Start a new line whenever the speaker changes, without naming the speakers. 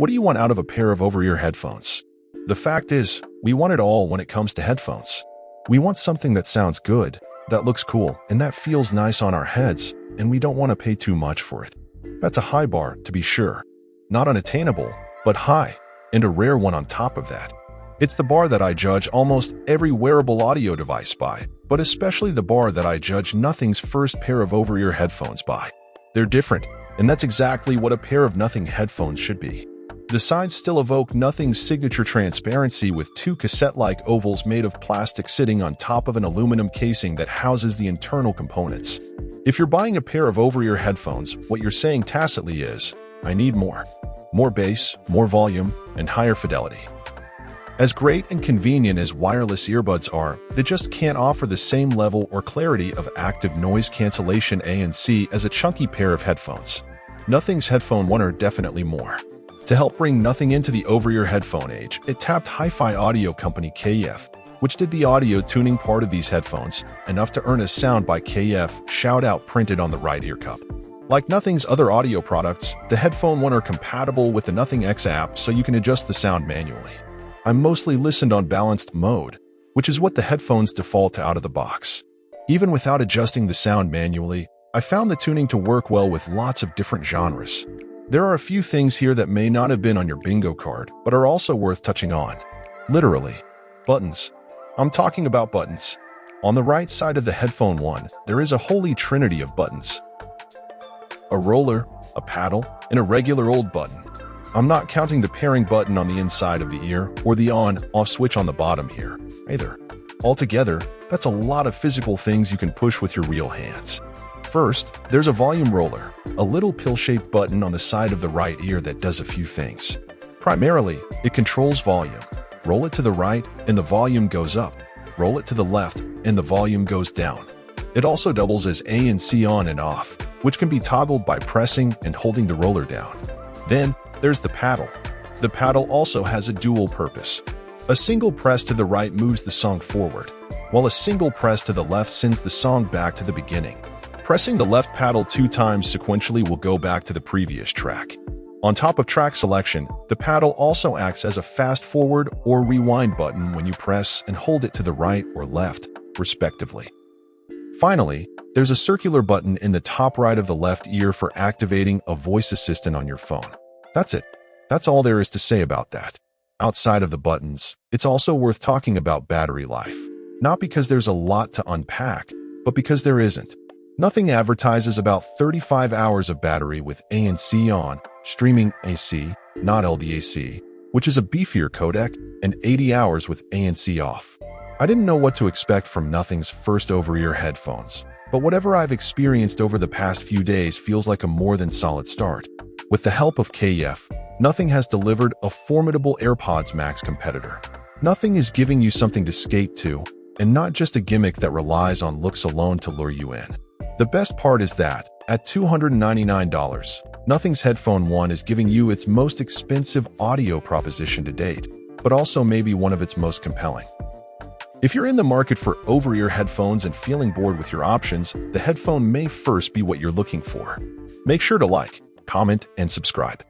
What do you want out of a pair of over-ear headphones? The fact is, we want it all when it comes to headphones. We want something that sounds good, that looks cool, and that feels nice on our heads, and we don't want to pay too much for it. That's a high bar, to be sure. Not unattainable, but high, and a rare one on top of that. It's the bar that I judge almost every wearable audio device by, but especially the bar that I judge Nothing's first pair of over-ear headphones by. They're different, and that's exactly what a pair of Nothing headphones should be. The sides still evoke Nothing's signature transparency with two cassette-like ovals made of plastic sitting on top of an aluminum casing that houses the internal components. If you're buying a pair of over-ear headphones, what you're saying tacitly is, I need more. More bass, more volume, and higher fidelity. As great and convenient as wireless earbuds are, they just can't offer the same level or clarity of active noise cancellation ANC as a chunky pair of headphones. Nothing's Headphone 1 are definitely more. To help bring Nothing into the over-ear headphone age, it tapped hi-fi audio company KF, which did the audio tuning part of these headphones, enough to earn a Sound by KF shout-out printed on the right ear cup. Like Nothing's other audio products, the Headphone 1 are compatible with the Nothing X app so you can adjust the sound manually. I mostly listened on balanced mode, which is what the headphones default to out of the box. Even without adjusting the sound manually, I found the tuning to work well with lots of different genres. There are a few things here that may not have been on your bingo card, but are also worth touching on. Literally. Buttons. I'm talking about buttons. On the right side of the Headphone 1, there is a holy trinity of buttons. A roller, a paddle, and a regular old button. I'm not counting the pairing button on the inside of the ear or the on-off switch on the bottom here, either. Altogether, that's a lot of physical things you can push with your real hands. First, there's a volume roller, a little pill-shaped button on the side of the right ear that does a few things. Primarily, it controls volume. Roll it to the right, and the volume goes up. Roll it to the left, and the volume goes down. It also doubles as ANC on and off, which can be toggled by pressing and holding the roller down. Then, there's the paddle. The paddle also has a dual purpose. A single press to the right moves the song forward, while a single press to the left sends the song back to the beginning. Pressing the left paddle 2 times sequentially will go back to the previous track. On top of track selection, the paddle also acts as a fast forward or rewind button when you press and hold it to the right or left, respectively. Finally, there's a circular button in the top right of the left ear for activating a voice assistant on your phone. That's it. That's all there is to say about that. Outside of the buttons, it's also worth talking about battery life. Not because there's a lot to unpack, but because there isn't. Nothing advertises about 35 hours of battery with ANC on, streaming AC, not LDAC, which is a beefier codec, and 80 hours with ANC off. I didn't know what to expect from Nothing's first over-ear headphones, but whatever I've experienced over the past few days feels like a more than solid start. With the help of KF, Nothing has delivered a formidable AirPods Max competitor. Nothing is giving you something to skate to, and not just a gimmick that relies on looks alone to lure you in. The best part is that, at $299, Nothing's Headphone 1 is giving you its most expensive audio proposition to date, but also maybe one of its most compelling. If you're in the market for over-ear headphones and feeling bored with your options, the headphone may first be what you're looking for. Make sure to like, comment, and subscribe.